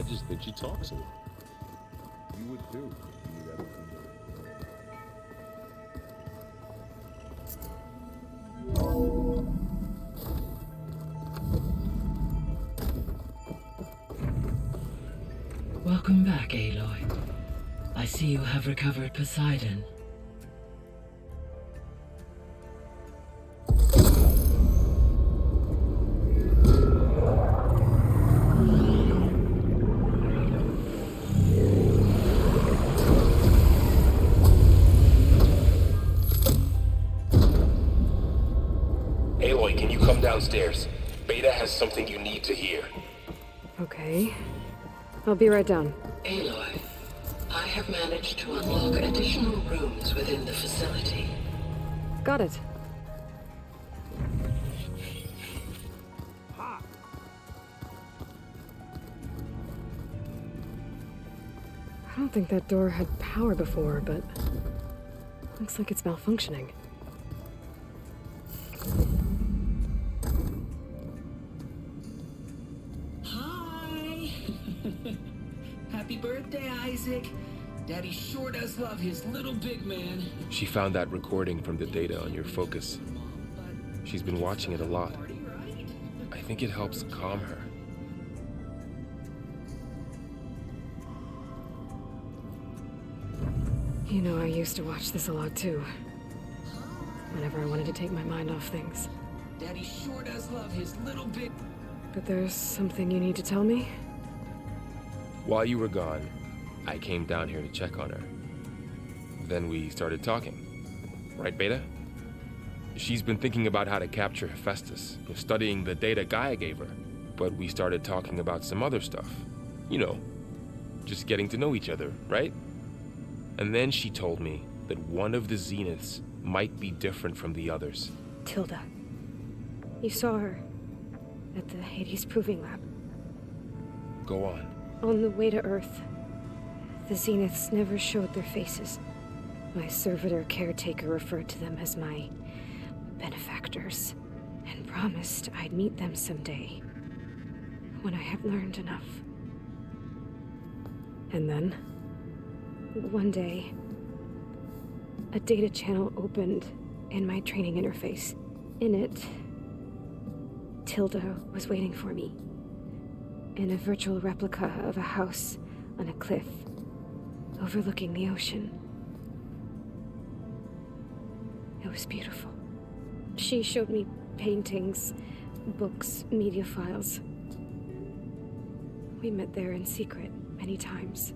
just think she talks a lot. You would too. If you knew that from me. Welcome back, Aloy. I see you have recovered Poseidon. Aloy, can you come downstairs? Beta has something you need to hear. Okay. I'll be right down. Aloy, I have managed to unlock additional rooms within the facility. Got it. I don't think that door had power before, but looks like it's malfunctioning. Hi! Happy birthday, Isaac. Daddy sure does love his little big man. She found that recording from the data on your focus. She's been watching it a lot. I think it helps calm her. You know, I used to watch this a lot too. Whenever I wanted to take my mind off things. Daddy sure does love his little big... But there's something you need to tell me? While you were gone, I came down here to check on her. Then we started talking. Right, Beta? She's been thinking about how to capture Hephaestus, studying the data Gaia gave her. But we started talking about some other stuff. You know, just getting to know each other, right? And then she told me that one of the Zeniths might be different from the others. Tilda. You saw her at the Hades Proving Lab. Go on. On the way to Earth, the Zeniths never showed their faces. My servitor caretaker referred to them as my benefactors, and promised I'd meet them someday, when I have learned enough. And then, one day, a data channel opened in my training interface. In it, Tilda was waiting for me, in a virtual replica of a house on a cliff overlooking the ocean. It was beautiful. She showed me paintings, books, media files. We met there in secret many times.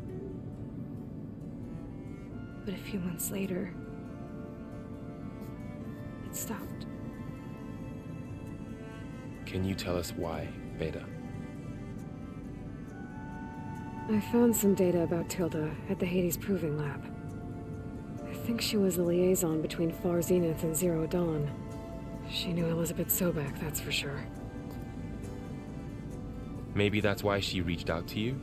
But a few months later, it stopped. Can you tell us why, Beta? I found some data about Tilda at the Hades Proving Lab. I think she was a liaison between Far Zenith and Zero Dawn. She knew Elizabeth Sobek, that's for sure. Maybe that's why she reached out to you?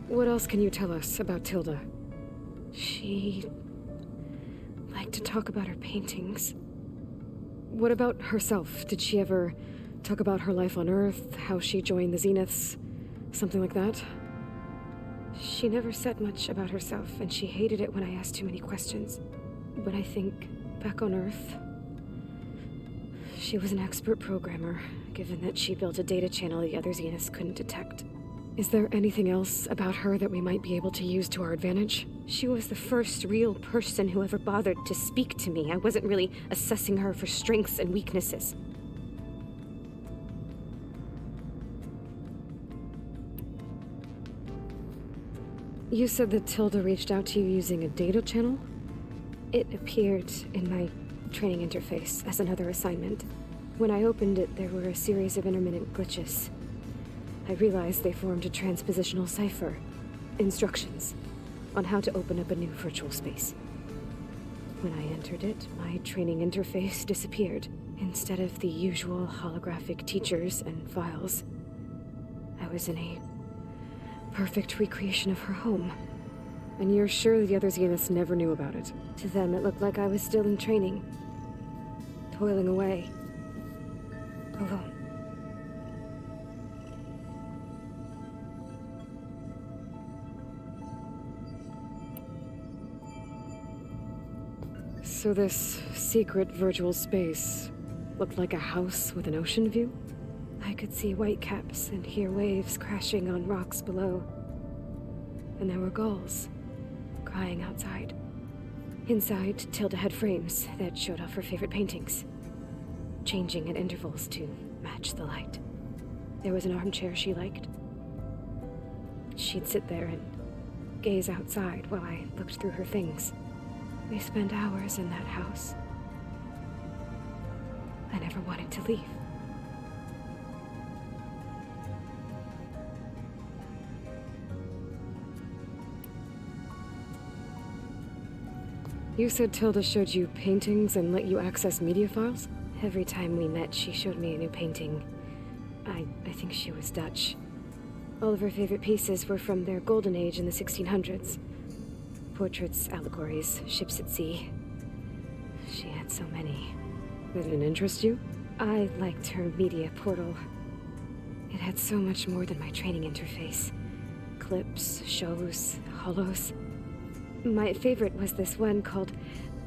What else can you tell us about Tilda? She liked to talk about her paintings. What about herself? Did she ever talk about her life on Earth, how she joined the Zeniths, something like that? She never said much about herself, and she hated it when I asked too many questions. But I think, back on Earth, she was an expert programmer, given that she built a data channel the other Zeniths couldn't detect. Is there anything else about her that we might be able to use to our advantage? She was the first real person who ever bothered to speak to me. I wasn't really assessing her for strengths and weaknesses. You said that Tilda reached out to you using a data channel? It appeared in my training interface as another assignment. When I opened it, there were a series of intermittent glitches. I realized they formed a transpositional cipher, instructions, on how to open up a new virtual space. When I entered it, my training interface disappeared. Instead of the usual holographic teachers and files, I was in a perfect recreation of her home. And you're sure the other Zeniths never knew about it? To them, it looked like I was still in training, toiling away, alone. So this secret virtual space looked like a house with an ocean view? I could see whitecaps and hear waves crashing on rocks below. And there were gulls crying outside. Inside, Tilda had frames that showed off her favorite paintings, changing at intervals to match the light. There was an armchair she liked. She'd sit there and gaze outside while I looked through her things. We spent hours in that house. I never wanted to leave. You said Tilda showed you paintings and let you access media files? Every time we met, she showed me a new painting. I think she was Dutch. All of her favorite pieces were from their golden age in the 1600s. Portraits, allegories, ships at sea. She had so many. Did it interest you? I liked her media portal. It had so much more than my training interface. Clips, shows, holos. My favorite was this one called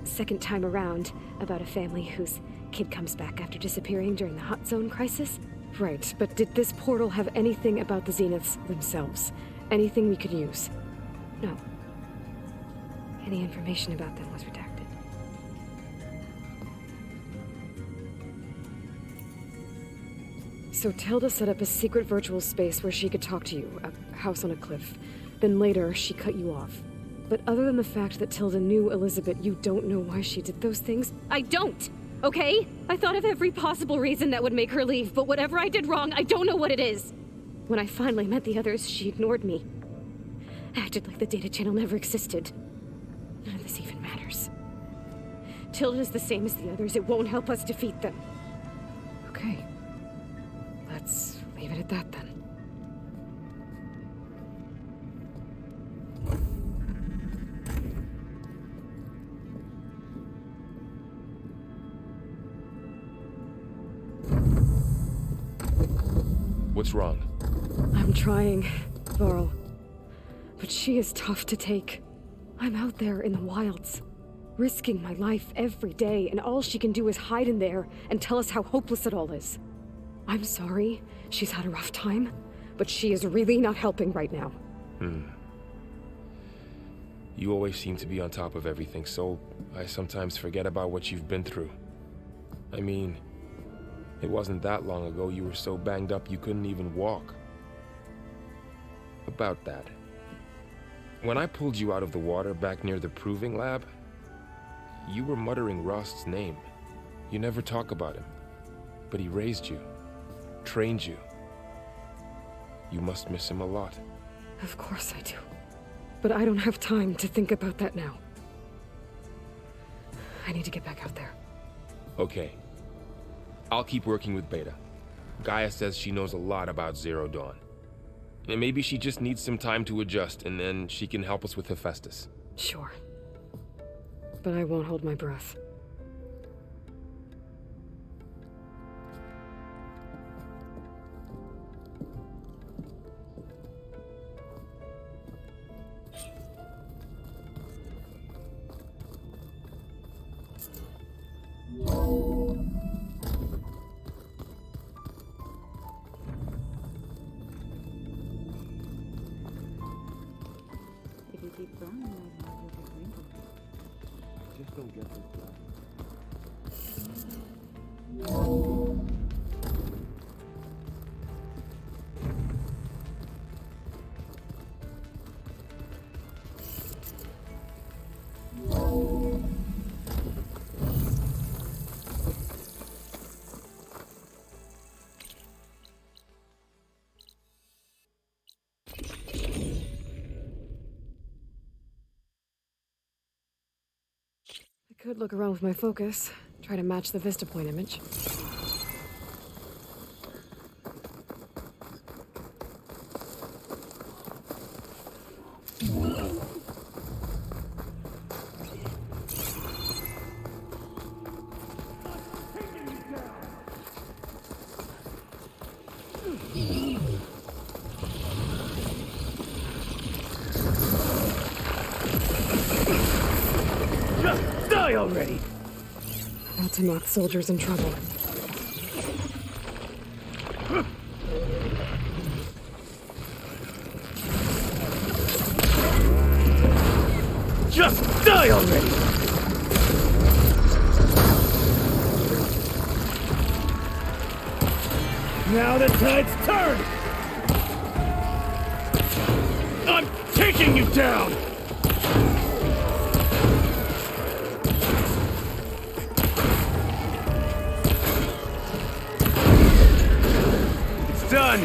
Second Time Around, about a family whose kid comes back after disappearing during the Hot Zone crisis. Right, but did this portal have anything about the Zeniths themselves? Anything we could use? No. Any information about them was redacted. So Tilda set up a secret virtual space where she could talk to you, a house on a cliff. Then later, she cut you off. But other than the fact that Tilda knew Elizabeth, you don't know why she did those things? I don't! Okay? I thought of every possible reason that would make her leave, but whatever I did wrong, I don't know what it is. When I finally met the others, she ignored me. Acted like the data channel never existed. None of this even matters. Tilda's the same as the others. It won't help us defeat them. Okay. Let's leave it at that then. What's wrong? I'm trying, Varl. But she is tough to take. I'm out there in the wilds, risking my life every day, and all she can do is hide in there and tell us how hopeless it all is. I'm sorry, she's had a rough time, but she is really not helping right now. You always seem to be on top of everything, so I sometimes forget about what you've been through. I mean, it wasn't that long ago you were so banged up you couldn't even walk. About that. When I pulled you out of the water back near the proving lab, you were muttering Rost's name. You never talk about him, but he raised you, trained you. You must miss him a lot. Of course I do. But I don't have time to think about that now. I need to get back out there. Okay. I'll keep working with Beta. Gaia says she knows a lot about Zero Dawn. And maybe she just needs some time to adjust, and then she can help us with Hephaestus. Sure. But I won't hold my breath. If you keep going, you might have to get wrinkled. Just don't get this done. I could look around with my focus, try to match the Vista Point image. die already! Not to knock soldiers in trouble. Just die already! Now the tide's turned! I'm taking you down! It's done!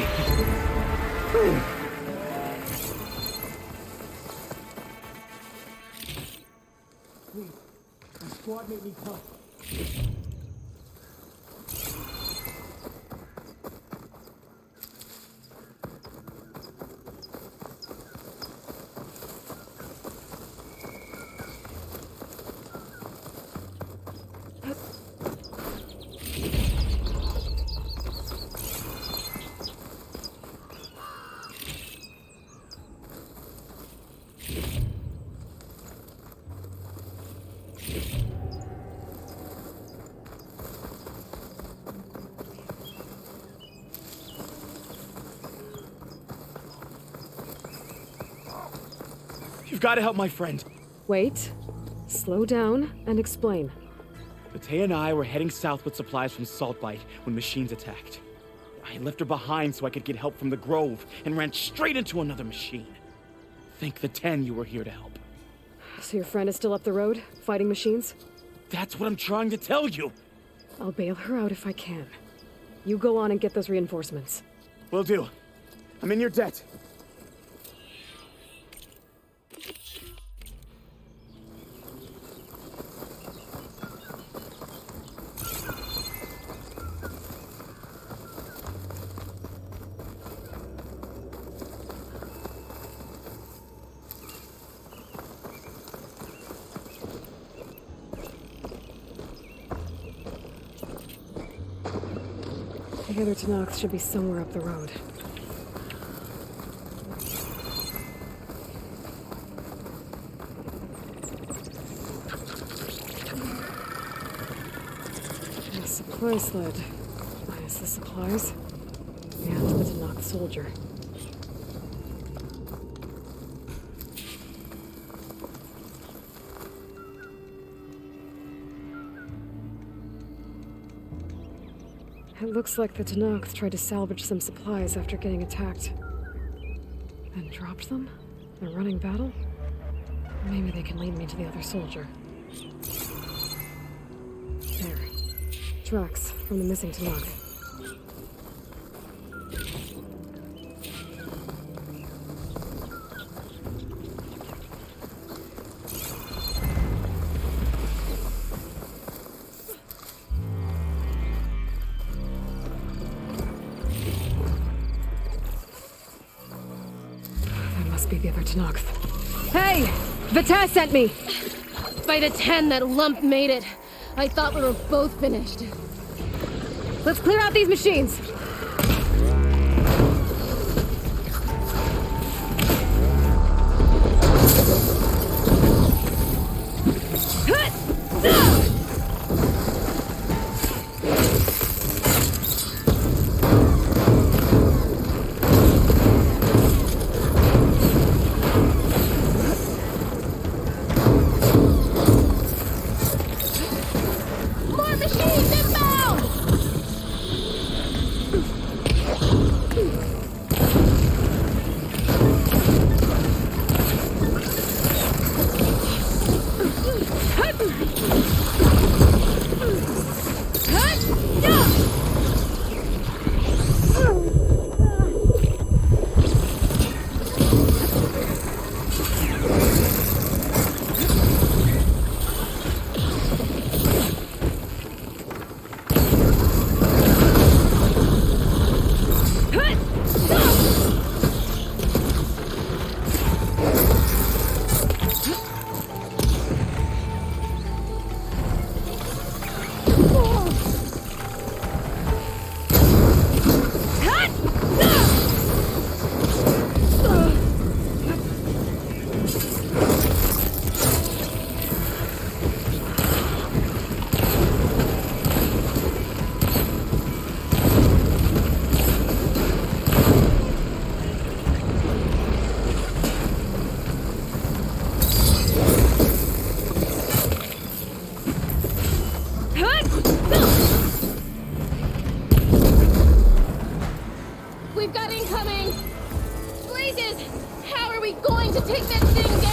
My squad made me come. You've got to help my friend. Wait. Slow down and explain. Mattea and I were heading south with supplies from Saltbite when machines attacked. I left her behind so I could get help from the Grove and ran straight into another machine. Thank the 10 you were here to help. So your friend is still up the road, fighting machines? That's what I'm trying to tell you. I'll bail her out if I can. You go on and get those reinforcements. Will do. I'm in your debt. The other Tanakhs should be somewhere up the road. A supply sled. Minus the supplies. And the Tanakh soldier. It looks like the Tanakhs tried to salvage some supplies after getting attacked. Then dropped them? In a running battle? Maybe they can lead me to the other soldier. There. Tracks from the missing Tanakh. Be the other Tanakhs. Hey! Vita sent me! By the 10, that lump made it. I thought we were both finished. Let's clear out these machines! We've got incoming! Blazes! How are we going to take that thing down?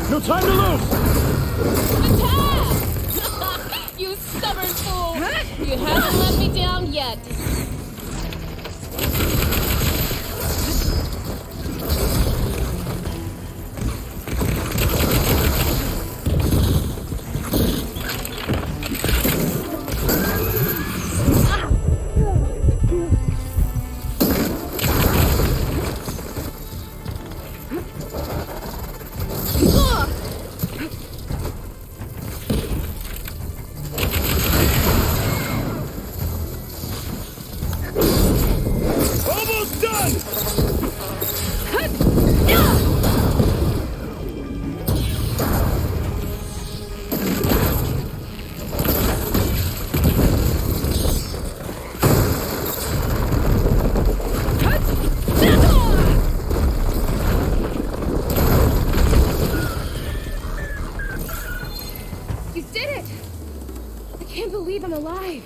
No time to lose! Attack! You stubborn fool! You haven't let me down yet. Almost done! You did it! I can't believe I'm alive.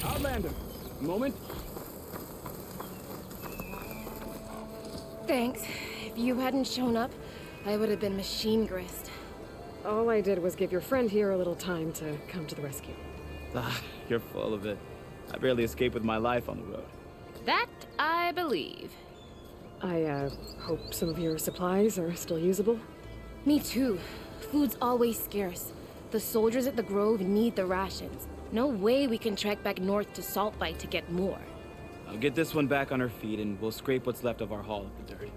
Outlander, moment. Thanks. If you hadn't shown up, I would have been machine grist. All I did was give your friend here a little time to come to the rescue. Ah, you're full of it. I barely escaped with my life on the road. That I believe. I, hope some of your supplies are still usable. Me too. Food's always scarce. The soldiers at the Grove need the rations. No way we can trek back north to Saltbite to get more. I'll get this one back on her feet and we'll scrape what's left of our haul of the dirt.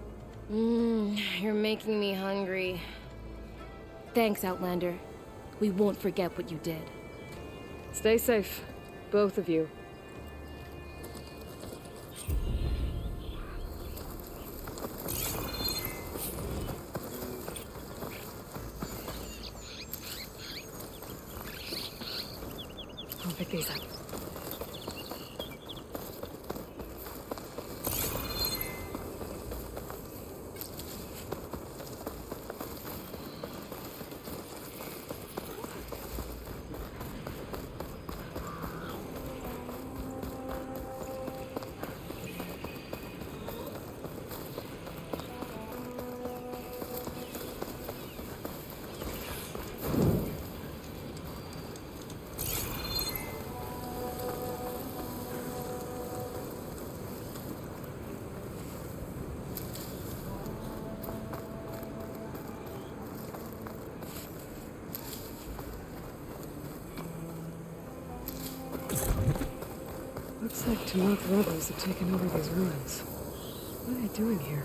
You're making me hungry. Thanks, Outlander. We won't forget what you did. Stay safe, both of you. I'll pick these up. Looks like Tamoth rebels have taken over these ruins. What are they doing here?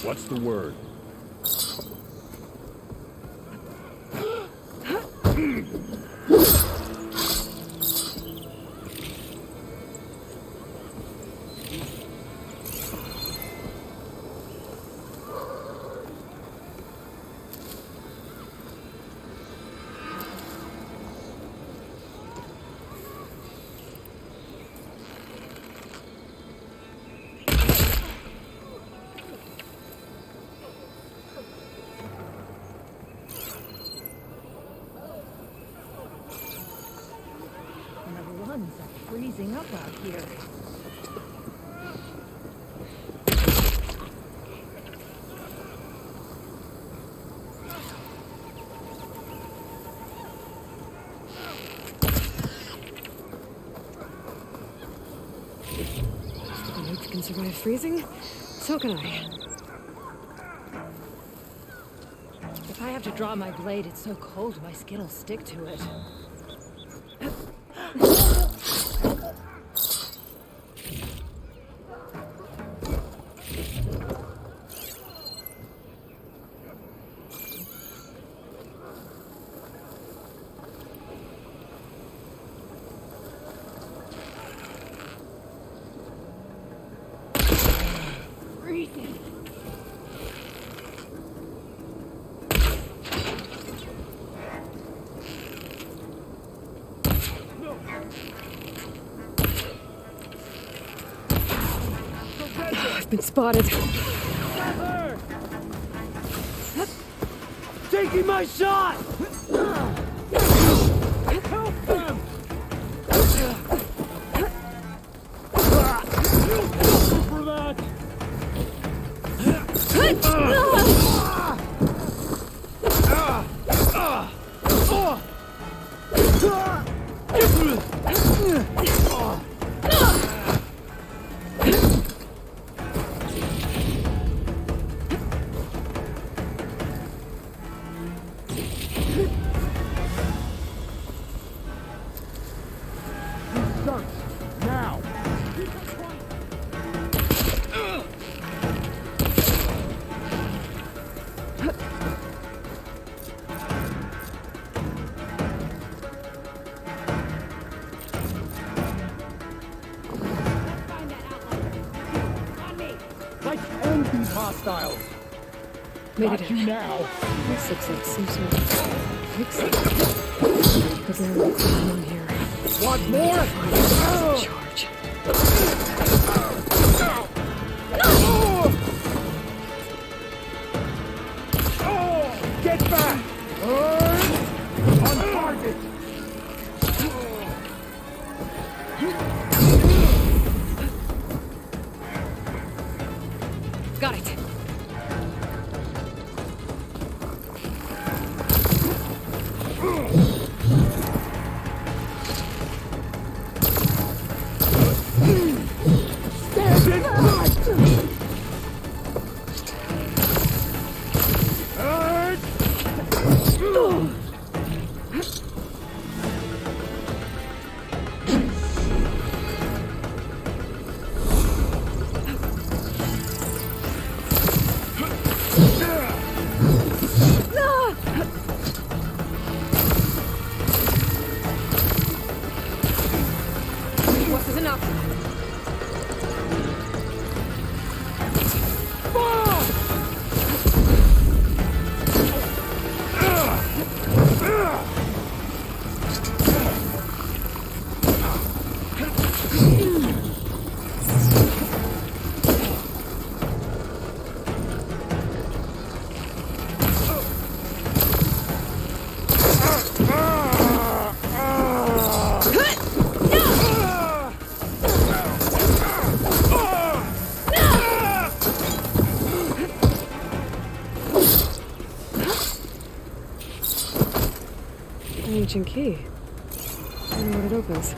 What's the word? freezing up out here. The Knights can survive freezing, so can I. If I have to draw my blade, it's so cold my skin will stick to it. I've been spotted. Taking my shot! Help them! For that! Now! Let's end these hostiles! Made Got it you in. now! This looks like some sort of fix-it. But there are someone here. Want more? Charge. Get back! On target! Got it. Stand in front! What is enough? An ancient key. I wonder what it opens.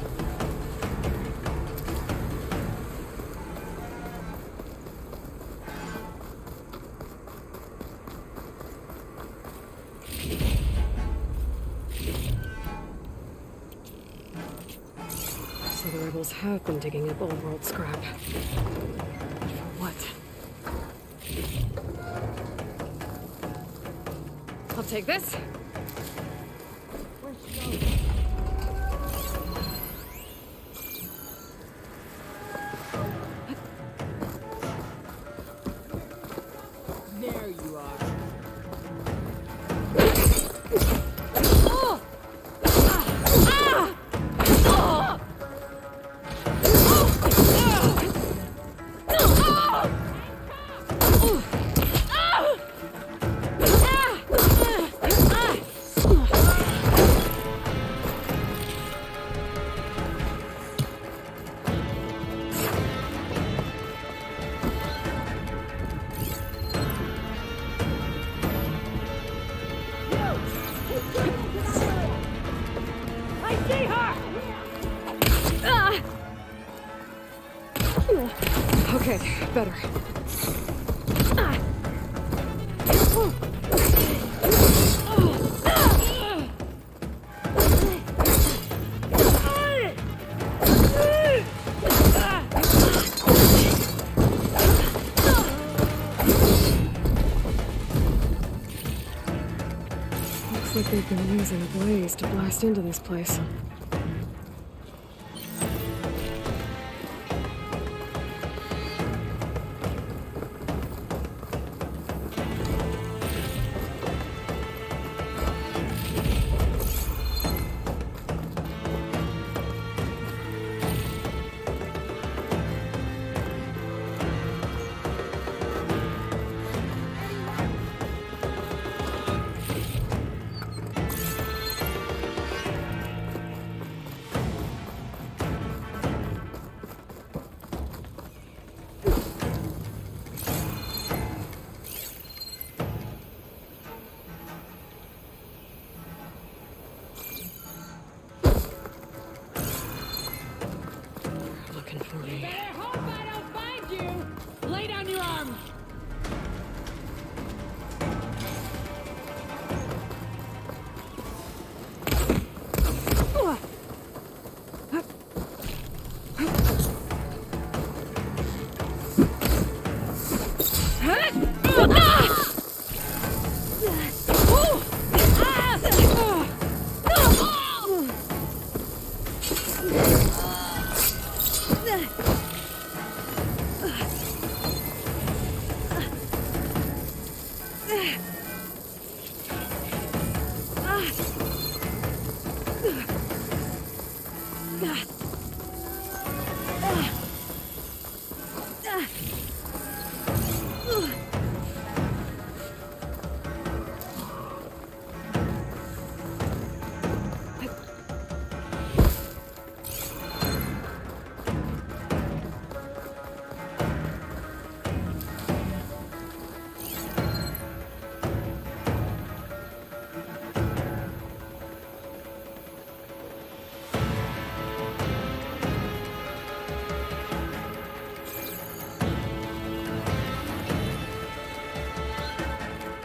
So the rebels have been digging up old world scrap. But for what? I'll take this. There you are. Okay, better. Looks like they've been using a blaze to blast into this place. Looking for me. Better hope I don't find you! Lay down your arms!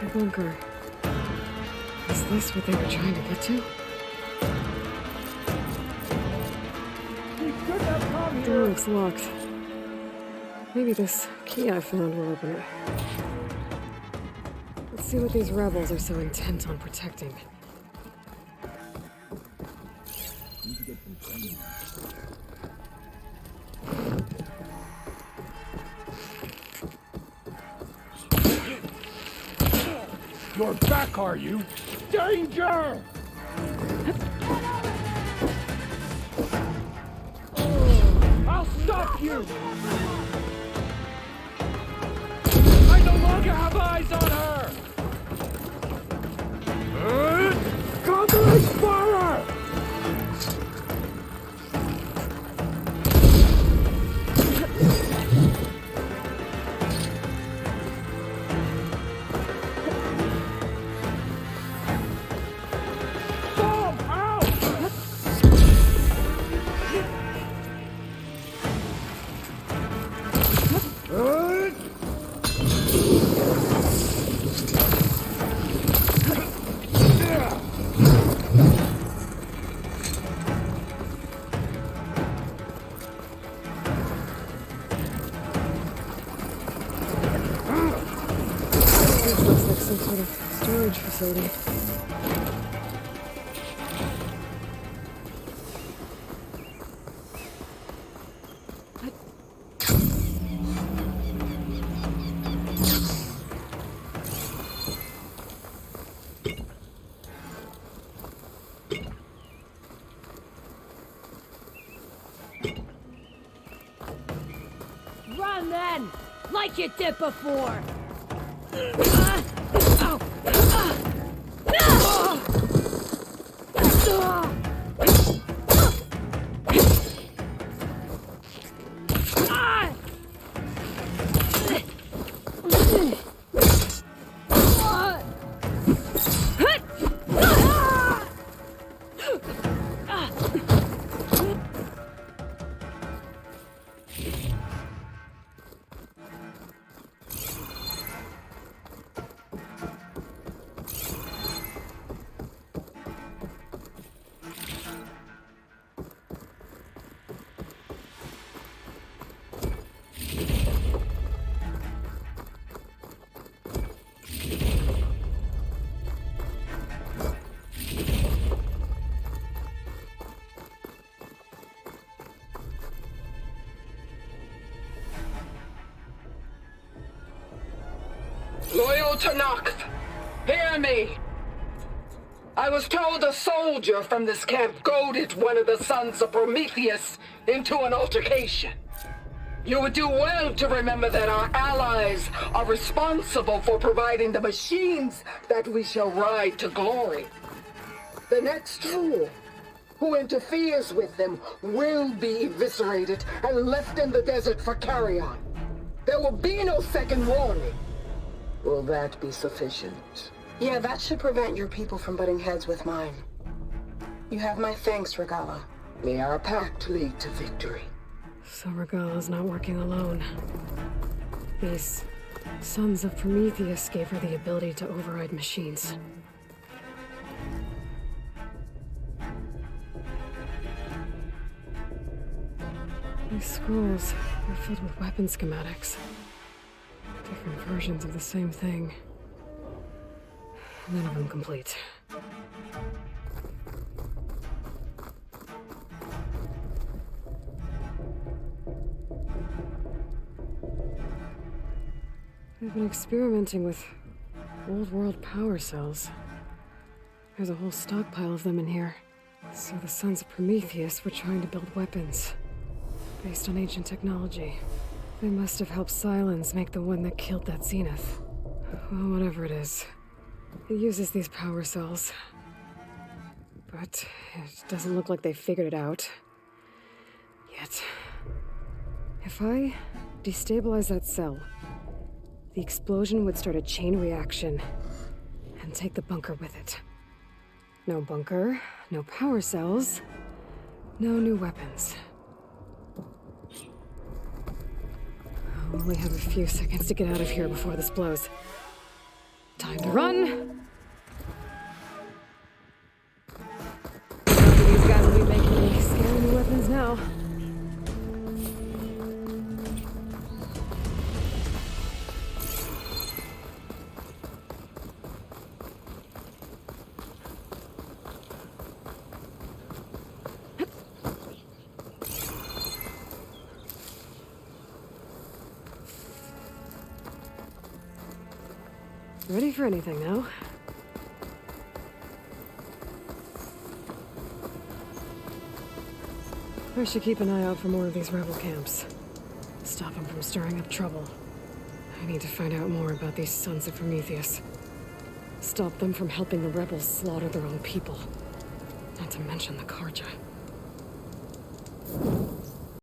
The bunker. Is this what they were trying to get to? The door looks locked. Maybe this key I found will open it. Let's see what these rebels are so intent on protecting. You're back, are you? Danger! I'll stop you! I no longer have eyes on her! Cover fire! Looks like some sort of storage facility. Run then! Like you did before! Tanakh, hear me. I was told a soldier from this camp goaded one of the sons of Prometheus into an altercation. You would do well to remember that our allies are responsible for providing the machines that we shall ride to glory. The next fool who interferes with them will be eviscerated and left in the desert for carrion. There will be no second warning. Will that be sufficient? Yeah, that should prevent your people from butting heads with mine. You have my thanks, Regala. May our pact lead to victory. So Regala's not working alone. These sons of Prometheus gave her the ability to override machines. These scrolls are filled with weapon schematics. Different versions of the same thing. None of them complete. They've been experimenting with old world power cells. There's a whole stockpile of them in here. So the sons of Prometheus were trying to build weapons based on ancient technology. They must have helped Silence make the one that killed that Zenith. Well, whatever it is. It uses these power cells. But it doesn't look like they figured it out. Yet. If I destabilize that cell, the explosion would start a chain reaction and take the bunker with it. No bunker, no power cells, no new weapons. I'll only have a few seconds to get out of here before this blows. Time to run! These guys will be making me scary new weapons now. Ready for anything now. I should keep an eye out for more of these rebel camps. Stop them from stirring up trouble. I need to find out more about these sons of Prometheus. Stop them from helping the rebels slaughter their own people. Not to mention the Karja.